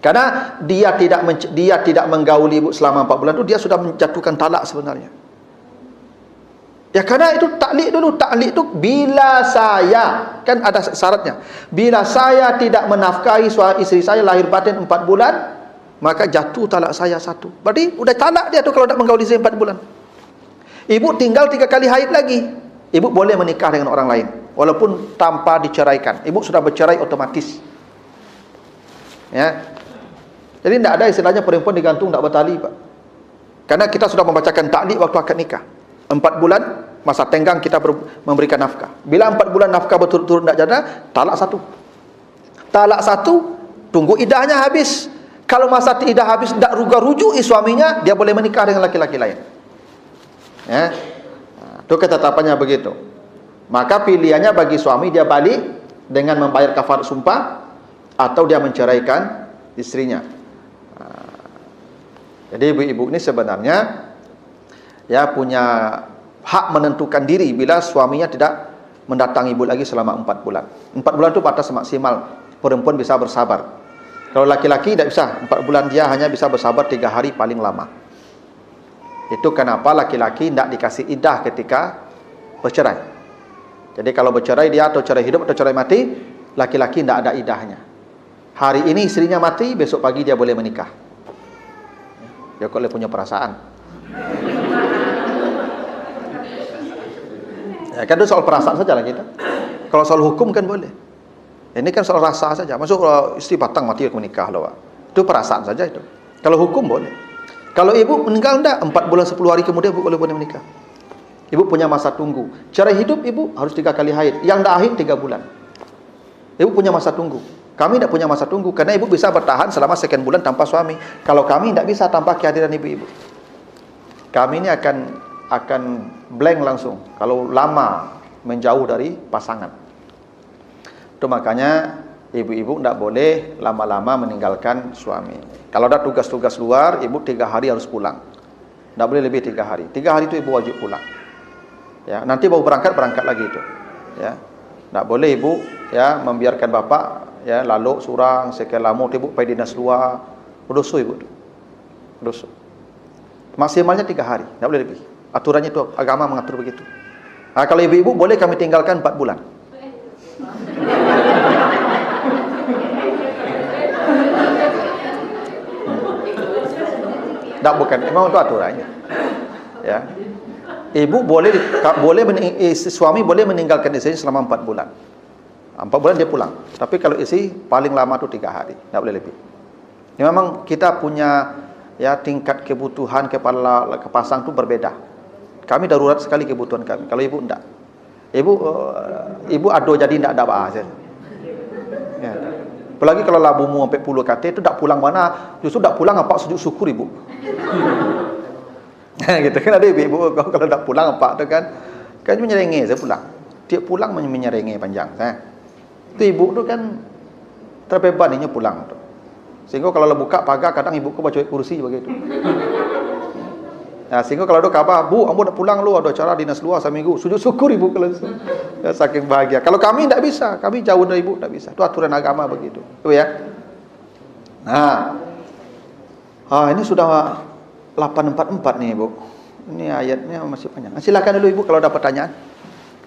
Karena dia tidak menggauli ibu selama 4 bulan itu, dia sudah menjatuhkan talak sebenarnya. Ya karena itu taklid dulu. Taklid itu bila saya, kan ada syaratnya. Bila saya tidak menafkahi istri saya lahir batin 4 bulan, maka jatuh talak saya 1. Berarti udah talak dia tu kalau tak menggauli istri 4 bulan. Ibu tinggal 3 kali haid lagi. Ibu boleh menikah dengan orang lain walaupun tanpa diceraikan. Ibu sudah bercerai otomatis. Ya. Jadi tidak ada istilahnya perempuan digantung tak bertali, Pak. Karena kita sudah membacakan taklid waktu akad nikah. 4 bulan masa tenggang kita memberikan nafkah. Bila 4 bulan nafkah berturut-turut tidak jada, talak 1. Talak 1, tunggu iddahnya habis. Kalau masa iddah habis tidak rujui suaminya, dia boleh menikah dengan laki-laki lain. Ya. Itu ketetapannya begitu. Maka pilihannya bagi suami, dia balik dengan membayar kafarat sumpah atau dia menceraikan istrinya. Jadi ibu-ibu ini sebenarnya ya punya hak menentukan diri bila suaminya tidak mendatangi ibu lagi selama 4 bulan. 4 bulan itu batas maksimal perempuan bisa bersabar. Kalau laki-laki tidak bisa, 4 bulan dia hanya bisa bersabar 3 hari paling lama. Itu kenapa laki-laki tidak dikasih iddah ketika bercerai. Jadi kalau bercerai dia atau cerai hidup atau cerai mati, laki-laki tidak ada iddahnya. Hari ini istrinya mati, besok pagi dia boleh menikah. Dia boleh punya perasaan. Ya kan itu soal perasaan saja lah kita. Kalau soal hukum kan boleh. Ini kan soal rasa saja. Masuk kalau istri batang mati aku menikah loh. Itu perasaan saja itu. Kalau hukum boleh. Kalau ibu meninggal enggak, 4 bulan 10 hari kemudian ibu boleh menikah. Ibu punya masa tunggu. Cerai hidup ibu harus 3 kali haid. Yang dah haid 3 bulan. Ibu punya masa tunggu. Kami tidak punya masa tunggu karena ibu bisa bertahan selama sekian bulan tanpa suami. Kalau kami tidak bisa tanpa kehadiran ibu-ibu. Kami ini akan blank langsung kalau lama menjauh dari pasangan. Itu makanya ibu-ibu tidak boleh lama-lama meninggalkan suami. Kalau ada tugas-tugas luar, ibu 3 hari harus pulang. Tidak boleh lebih 3 hari. 3 hari itu ibu wajib pulang. Ya, nanti baru berangkat lagi itu. Ya, tidak boleh ibu ya membiarkan bapak ya lalu surang sekian lama ibu pergi dinas luar. Dosa ibu. Dosa. Maksimalnya 3 hari, tidak boleh lebih. Aturannya itu agama mengatur begitu. Nah, kalau ibu-ibu boleh kami tinggalkan 4 bulan. Tak bukan, memang itu aturannya. Ya. Ibu suami boleh meninggalkan istri selama 4 bulan. 4 bulan dia pulang. Tapi kalau istri paling lama tu 3 hari, tak boleh lebih. Ini memang kita punya ya tingkat kebutuhan kepala kepasang tu berbeda. Kami darurat sekali kebutuhan kami. Kalau ibu enggak. Ibu ado jadi enggak ada apa-apa. Ya. Apalagi kalau labumu sampai puluh kata itu tak pulang mana? Justru tak pulang apa sujud syukur ibu. Gitu kan, ada ibu kalau tak pulang apa tu kan menyerenge saya pulang. Dia pulang menyerenge panjang. Itu ibu tu kan terbeban inya pulang tu. Sehingga kalau buka pagar kadang ibu ku baca kursi begitu. Nah, sehingga kalau ada khabar, bu, ambo nak pulang lu, ada acara dinas luar seminggu, sujud syukur ibu kalau ya, saking bahagia. Kalau kami tak bisa, kami jauh dari ibu tak bisa. Itu aturan agama begitu. Tu ya. Nah, ini sudah 844 nih ibu. Ini ayatnya masih panjang. Silakan dulu ibu kalau ada pertanyaan.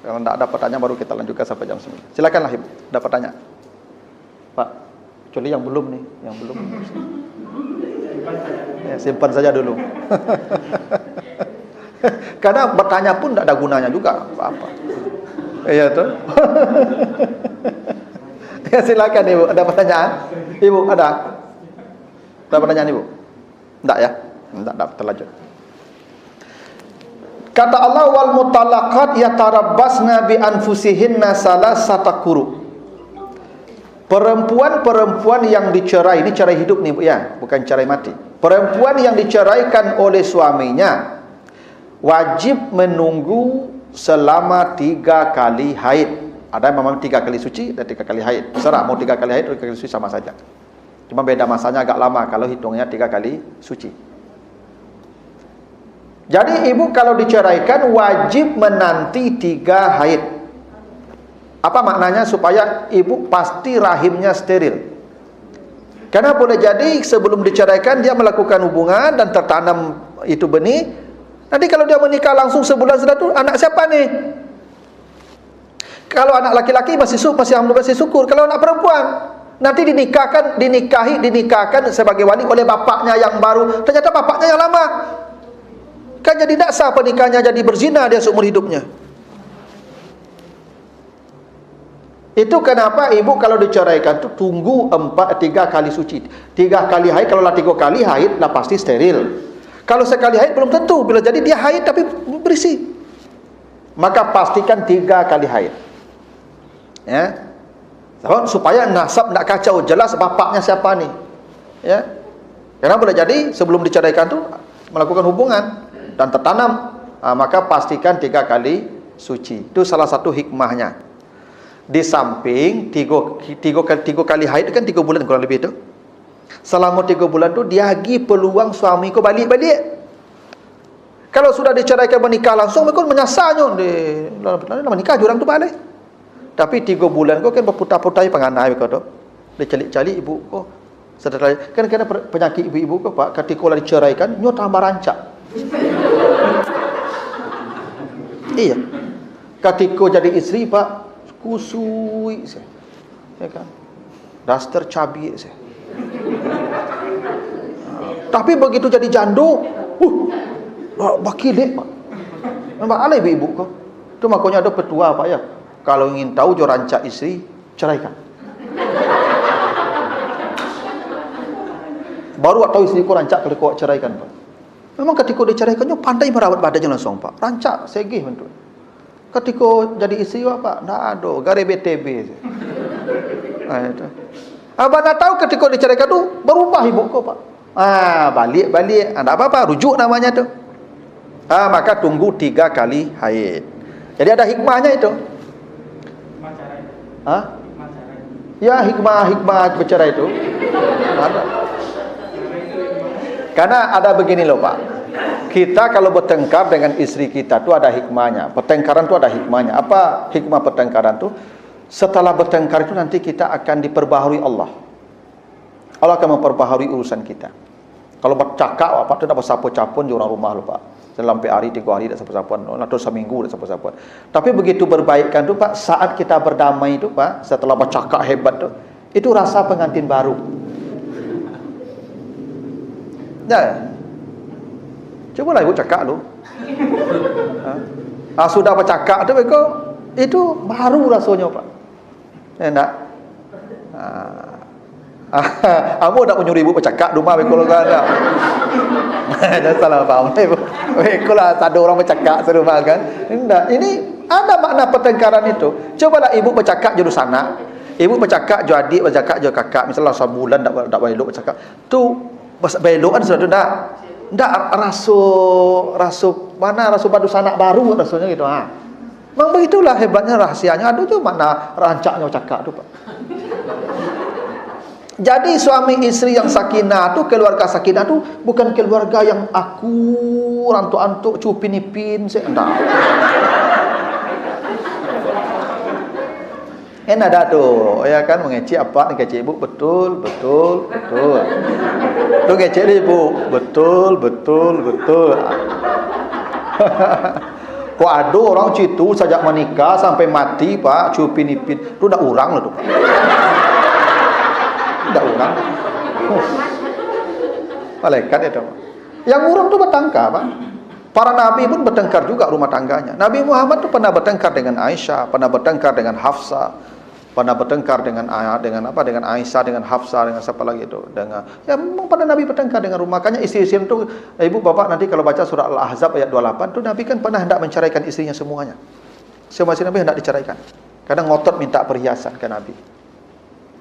Kalau tidak ada pertanyaan baru kita lanjutkan sampai jam 9. Silakanlah ibu, ada pertanyaan. Pak, kecuali yang belum nih, yang belum. Ya, simpan saja dulu. Karena bertanya pun tidak ada gunanya juga apa-apa. Iya tuh. Ya, silakan ibu, ada pertanyaan? Ibu ada? Ada pertanyaan ibu? Tidak ya? Tidak terlanjut. Kata Allah, wal mutallaqat yatarabbasna bi anfusihinna salasata quru. Perempuan-perempuan yang dicerai, ini cerai hidup nih Bu ya, bukan cerai mati. Perempuan yang diceraikan oleh suaminya wajib menunggu selama 3 kali haid. Ada yang memang 3 kali suci dan 3 kali haid. Terserah mau 3 kali haid atau 3 kali suci sama saja. Cuma beda masanya agak lama kalau hitungnya 3 kali suci. Jadi ibu kalau diceraikan wajib menanti 3 haid. Apa maknanya? Supaya ibu pasti rahimnya steril. Karena boleh jadi sebelum diceraikan dia melakukan hubungan dan tertanam itu benih. Nanti kalau dia menikah langsung sebulan sudah tu, anak siapa nih? Kalau anak laki-laki masih syukur. Kalau anak perempuan nanti dinikahkan sebagai wali oleh bapaknya yang baru. Ternyata bapaknya yang lama. Kan jadi tak sah pernikahannya, jadi berzina dia seumur hidupnya. Itu kenapa ibu kalau diceraikan tu tunggu 3 kali suci. 3 kali haid, kalau lah 3 kali haid lah pasti steril. Kalau sekali haid belum tentu. Bila jadi dia haid tapi bersih, maka pastikan 3 kali haid. Ya. Supaya nasab tak kacau, jelas bapaknya siapa nih. Ya. Karena boleh jadi sebelum diceraikan tu melakukan hubungan dan tertanam, maka pastikan 3 kali suci. Itu salah satu hikmahnya. Di samping 3 kali haid kan 3 bulan kurang lebih itu. Selama 3 bulan tu dia bagi peluang suami kau balik-balik. Kalau sudah diceraikan menikah langsung, mereka menyasarnya menikah orang tu balik. Tapi 3 bulan kau kan berputar-putar penganai kau tu. Dia calik-calik ibu kau. Setelah kan penyakit ibu-ibu kau Pak, ketika kau diceraikan nyo tambah rancak. Iya. Ketika jadi isteri Pak, kusui saya. Ya kan? Daster cabai saya. Tapi begitu jadi jando, bakilek Pak. Nampak alai ibu kau. Itu makanya ada petua Pak ya. Kalau ingin tahu jo rancak isteri, ceraikan. Baru tahu isteri kau rancak kalau kau ceraikan Pak. Memang ketika diceraikannya pandai merawat badannya langsung Pak. Rancak, segih bentuk. Ketika jadi isteri Pak, tak ada, gare BTB. Itu. Abang nak tahu ketika diceraikan tu berubah ibu kau Pak. Balik. Tak apa-apa, rujuk namanya tu. Maka tunggu 3 kali haid. Jadi ada hikmahnya itu. Ya, hikmah bercerai itu. Ada. Karena ada begini loh Pak. Kita kalau bertengkar dengan istri kita tu ada hikmahnya. Pertengkaran tu ada hikmahnya. Apa hikmah pertengkaran tu? Setelah bertengkar itu nanti kita akan diperbaharui Allah. Allah akan memperbaharui urusan kita. Kalau bercakap apa tu tak bersapa-capun di orang rumah lo Pak. Dalam hari 3 hari tak sapa-sapuan, atau seminggu tak sapa-sapuan. Tapi begitu berbaikan tu Pak, saat kita berdamai tu Pak, setelah bercakap hebat tu, itu rasa pengantin baru. Ya. Cubalah ibu cakap lu. Sudah bercakap tu mereka, itu baru rasanya Pak. Enak. Kamu tak punya ibu bercakap rumah mereka kan tak? Jangan salah faham. Mereka lah tak ada orang bercakap serumah kan? Tidak. Ini ada makna pertengkaran itu. Cobalah ibu bercakap je sana. Ibu bercakap je adik, bercakap je kakak. Misalnya sebulan tak belok bercakap. Tu belok kan sudah tu tak? Tak rasa mana rasa padu sanak baru rasanya gitu. Memang begitulah hebatnya rahsianya. Ada tu makna rancaknya cakap tu Pak. Jadi suami isteri yang sakinah tu, keluarga sakinah tu bukan keluarga yang aku rantuk-antuk cupin-ipin enggak. Enak dah tu, ya kan mengecek apa ngecek ibu betul. Tu ngecek dia ibu betul. Kok ada orang citu sejak menikah sampai mati Pak cupin-ipin. Tu dah urang lah tu Pak. Tidak urang. Malaikat itu. Yang urang tu bertengkar Pak. Para nabi pun bertengkar juga rumah tangganya. Nabi Muhammad tu pernah bertengkar dengan Aisyah, pernah bertengkar dengan Hafsah, pernah bertengkar dengan Aisyah, dengan Hafsah, dengan siapa lagi itu, dengan memang pada Nabi bertengkar dengan rumah. Makanya istri-istri itu, ibu bapak nanti kalau baca surah Al-Ahzab ayat 28 tu Nabi kan pernah hendak menceraikan istrinya semuanya. Semua istri Nabi hendak diceraikan. Kadang ngotot minta perhiasan ke Nabi.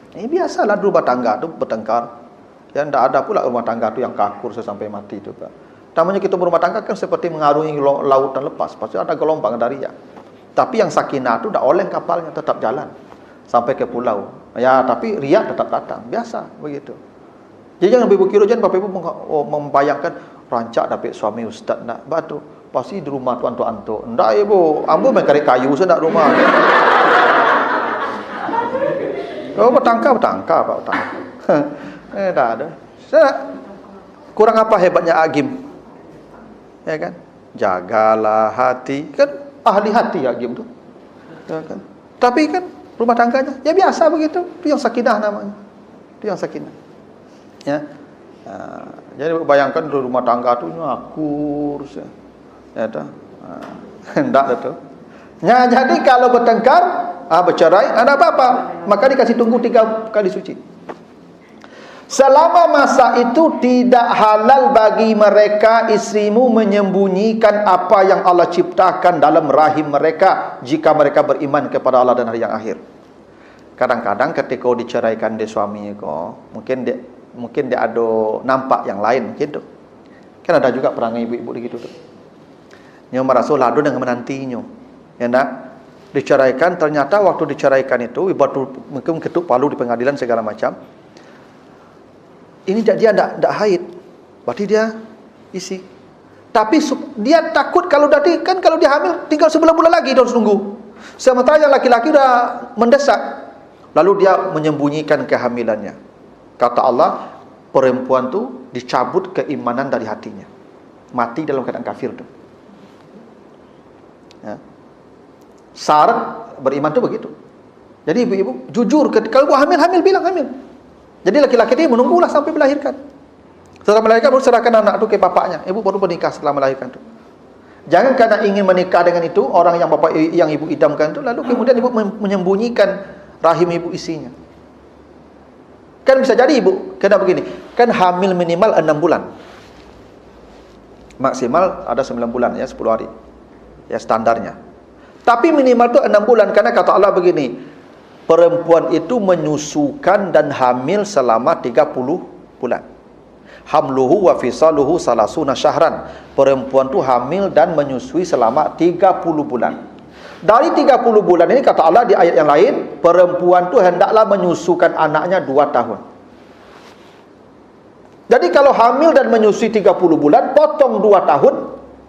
Ini biasalah rumah tangga tu bertengkar. Yang tidak ada pula rumah tangga tu yang kakur sampai mati tu Pak. Namanya kita berumah tangga kan seperti mengarungi lautan lepas. Pasti ada gelombang dari ya. Tapi yang sakinah tu dah oleng kapalnya tetap jalan sampai ke pulau. Ya, tapi riak tetap datang. Biasa begitu. Jadi jangan ibu kira jangan bapak ibu membayangkan rancak dapat suami ustaz nak batu. Pasti di rumah tuan antuk. Ndak ibu, ambo main karik kayu saya nak rumah. Oh, bertangkap Pak, bertangkap. Dah ada. Kurang apa hebatnya Agim? Ya kan? Jagalah hati. Kan ahli hati Agim tu. Ya kan? Tapi kan rumah tangganya ya biasa begitu. Itu yang sakinah namanya. Itu yang sakinah. Ya. Jadi bayangkan rumah tangga tu ngakur. Ya dah. Hendak tu. Ya, jadi kalau bertengkar bercerai, ada apa-apa, maka dikasih tunggu 3 kali suci. Selama masa itu tidak halal bagi mereka istrimu menyembunyikan apa yang Allah ciptakan dalam rahim mereka jika mereka beriman kepada Allah dan hari yang akhir. Kadang-kadang ketika diceraikan dia suaminya kok, mungkin dia ada nampak yang lain gitu. Kan ada juga perangai ibu-ibu begitu tuh. Nyo merasa lado dengan menantinya. Ya nak? Diceraikan, ternyata waktu diceraikan itu mungkin ketuk palu di pengadilan segala macam. Ini dia tidak haid, berarti dia isi. Tapi dia takut kalau kalau dia hamil tinggal sebulan lagi dia harus tunggu. Sementara yang laki-laki dah mendesak, lalu dia menyembunyikan kehamilannya. Kata Allah, perempuan tu dicabut keimanan dari hatinya, mati dalam keadaan kafir tu. Ya. Syarat beriman tu begitu. Jadi ibu-ibu jujur kalau hamil bilang hamil. Jadi laki-laki dia menunggulah sampai melahirkan. Setelah melahirkan baru serahkan anak tu ke bapaknya. Ibu baru menikah setelah melahirkan tu. Jangan karena ingin menikah dengan itu orang yang ibu idamkan tu lalu kemudian ibu menyembunyikan rahim ibu isinya. Kan bisa jadi ibu kena begini. Kan hamil minimal 6 bulan. Maksimal ada 9 bulan ya, 10 hari. Ya standarnya. Tapi minimal tu 6 bulan karena kata Allah begini, perempuan itu menyusukan dan hamil selama 30 bulan. Hamluhu wa fisaluhu salasuna syahran. Perempuan tu hamil dan menyusui selama 30 bulan. Dari 30 bulan ini kata Allah di ayat yang lain, perempuan tu hendaklah menyusukan anaknya 2 tahun. Jadi kalau hamil dan menyusui 30 bulan, potong 2 tahun,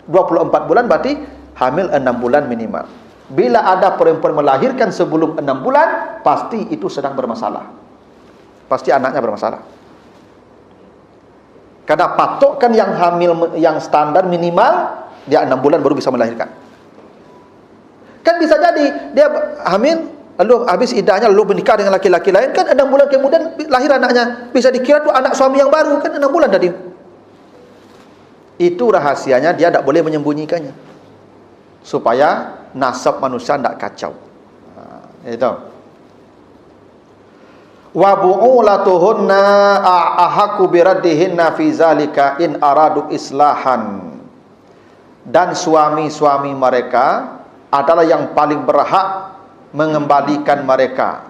24 bulan berarti hamil 6 bulan minimal. Bila ada perempuan melahirkan sebelum 6 bulan, pasti itu sedang bermasalah. Pasti anaknya bermasalah. Karena patokan yang hamil yang standar minimal dia 6 bulan baru bisa melahirkan. Kan bisa jadi dia hamil lalu habis iddahnya lalu menikah dengan laki-laki lain, kan 6 bulan kemudian lahir anaknya. Bisa dikira tu anak suami yang baru, kan 6 bulan tadi. Itu rahasianya dia tidak boleh menyembunyikannya. supaya nasab manusia tidak kacau. Itu. Wa bu'ulatuhunna ahaku biraddihinna fi zalika in aradu islahan. Dan suami-suami mereka adalah yang paling berhak mengembalikan mereka.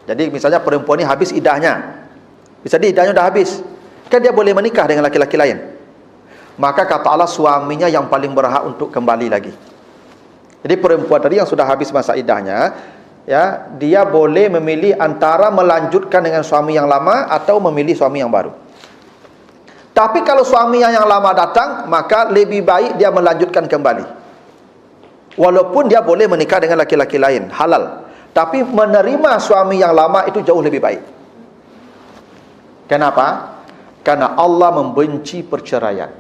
Jadi misalnya perempuan ini habis iddahnya, bisa iddahnya dah habis, kan dia boleh menikah dengan laki-laki lain. Maka kata Allah, suaminya yang paling berhak untuk kembali lagi. Jadi perempuan tadi yang sudah habis masa iddahnya, ya, dia boleh memilih antara melanjutkan dengan suami yang lama atau memilih suami yang baru. Tapi kalau suami yang lama datang, maka lebih baik dia melanjutkan kembali. Walaupun dia boleh menikah dengan laki-laki lain, halal. Tapi menerima suami yang lama itu jauh lebih baik. Kenapa? Karena Allah membenci perceraian.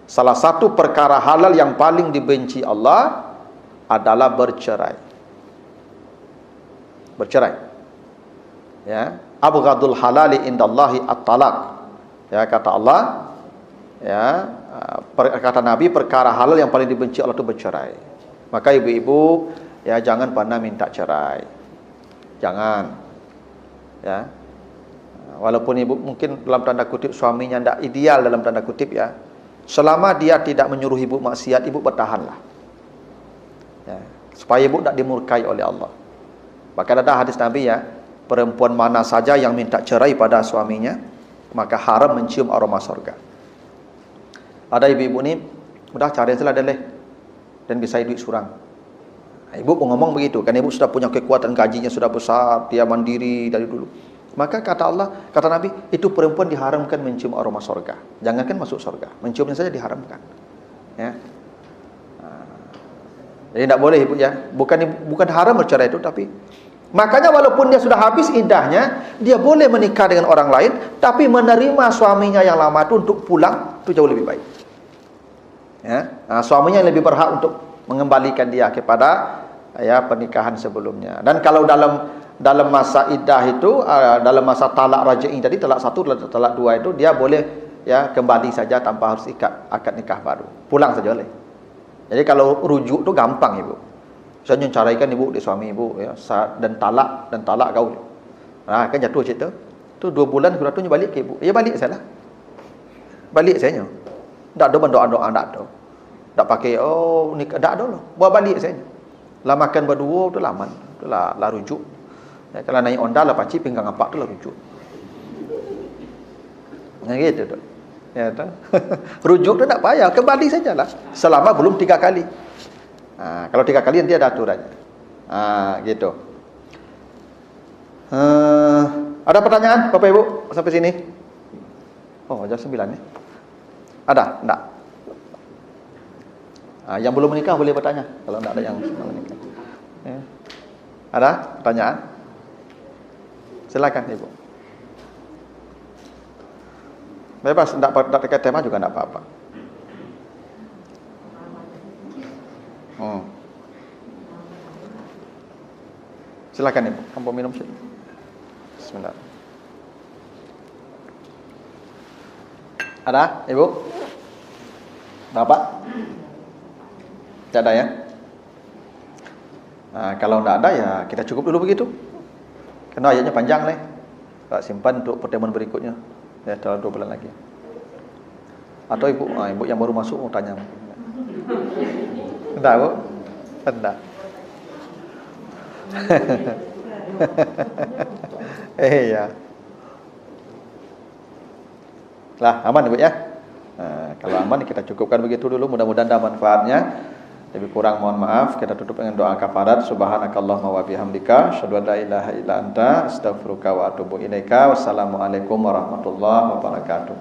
Salah satu perkara halal yang paling dibenci Allah adalah bercerai. Bercerai. Ya, abghadul halali indallahi at-talaq. Ya, kata Allah, ya, kata Nabi, perkara halal yang paling dibenci Allah itu bercerai. Maka ibu-ibu, ya, jangan pernah minta cerai. Jangan. Ya. Walaupun ibu mungkin dalam tanda kutip suaminya tidak ideal dalam tanda kutip, ya, selama dia tidak menyuruh ibu maksiat, ibu bertahanlah, ya, supaya ibu tidak dimurkai oleh Allah. Bahkan ada hadis Nabi, ya, perempuan mana saja yang minta cerai pada suaminya, maka haram mencium aroma surga. Ada ibu-ibu ni, udah cari salah deh, dan bisa duit surang. Ibu pun ngomong begitu, kan ibu sudah punya kekuatan, gajinya sudah besar, dia mandiri dari dulu. Maka kata Allah, kata Nabi, itu perempuan diharamkan mencium aroma surga. Jangankan masuk surga, menciumnya saja diharamkan. Ya. Jadi tidak boleh ibu, ya. Bukan haram bercerai itu, tapi makanya walaupun dia sudah habis iddahnya, dia boleh menikah dengan orang lain, tapi menerima suaminya yang lama itu untuk pulang, itu jauh lebih baik. Ya. Suaminya yang lebih berhak untuk mengembalikan dia kepada, ya, pernikahan sebelumnya. Dan kalau dalam masa iddah itu, dalam masa talak raj'i tadi, talak 1, talak 2 itu, dia boleh, ya, kembali saja tanpa harus akad nikah baru. Pulang saja boleh. Jadi kalau rujuk itu gampang ibu. Misalnya caraikan ibu di suami ibu, ya, dan talak kau. Nah, kan jatuh cerita. Tu 2 bulan sudah tu balik ke ibu. Ya balik saya lah. Balik saya. Tak ada doa-doa, tak ada. Tak pakai nikah, tak ada lah. Buat balik saya. Lah makan berdua tu laman, tu lah rujuk. Ya, kalau naik onda lah paci pinggang apa tu lah rujuk. Nah gitu tu. Ya tu. Rujuk tu tak payah, kembali sajalah. Selama belum 3 kali. Kalau 3 kali nanti ada aturannya. Gitu. Ada pertanyaan Bapak Ibu sampai sini? Oh, jam 9 ya. Ada? Enggak. Yang belum menikah boleh bertanya. Kalau enggak ada yang belum menikah. Ya. Ada pertanyaan? Silakan Ibu. Bebas, enggak terkait tema juga enggak apa-apa. Silakan Ibu, kamu minum sini. Bismillah. Ada Ibu? Bapak? Tidak ada ya? Kalau tidak ada ya kita cukup dulu begitu. Karena ayatnya panjang nih. Tak simpan untuk pertemuan berikutnya. Ya, dalam 2 bulan lagi. Atau Ibu yang baru masuk mau tanya. Tidak Bu? Tidak. Ya. Lah, aman Ibu ya. Kalau aman kita cukupkan begitu dulu. Mudah-mudahan ada manfaatnya. Lebih kurang mohon maaf. Kita tutup dengan doa kafarat. Subhanakallahumma wa bihamdika asyhadu an la ilaha illa anta astaghfiruka wa atubu ilaika. Wassalamualaikum warahmatullahi wabarakatuh.